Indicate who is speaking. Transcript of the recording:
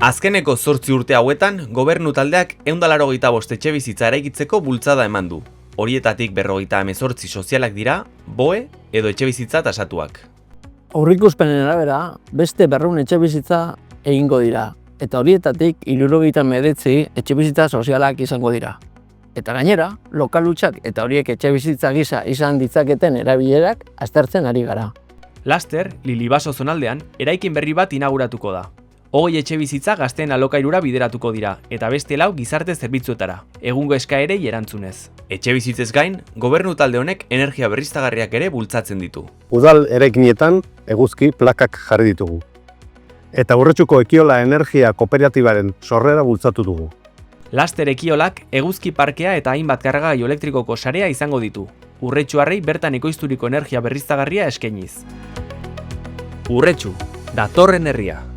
Speaker 1: Azkeneko 8 urte hauetan, gobernu taldeak 185 etxebizitza eraikitzeko bultzada eman du. Horietatik 58 sozialak dira, BOE edo etxebizitza tasatuak.
Speaker 2: Aurreikuspenen arabera, beste 200 etxebizitza egingo dira, eta horietatik 79 etxebizitza sozialak izango dira. Eta gainera, lokal hutsak eta horiek etxebizitza gisa izan ditzaketen erabilerak aztertzen ari gara.
Speaker 3: Laster, Lilibaso zonaldean, eraikin berri bat inauguratuko da. 20 etxebizitza gazteen alokairura bideratuko dira, eta beste 4 gizarte zerbitzuetara, egungo eskaerei erantzunez.
Speaker 1: Etxebizitzez gain, gobernu talde honek energia berriztagarriak ere bultzatzen ditu.
Speaker 4: Udal eraikinetan eguzki plakak jarri ditugu. Eta Urretxuko Ekiola Energia Kooperatibaren sorrera bultzatu dugu.
Speaker 3: Laster Ekiolak eguzki parkea eta hainbat kargagailu elektrikoko sarea izango ditu. Urretxuarrei bertan ekoizturiko energia berriztagarria eskainiz.
Speaker 1: Urretxu, datorren herria.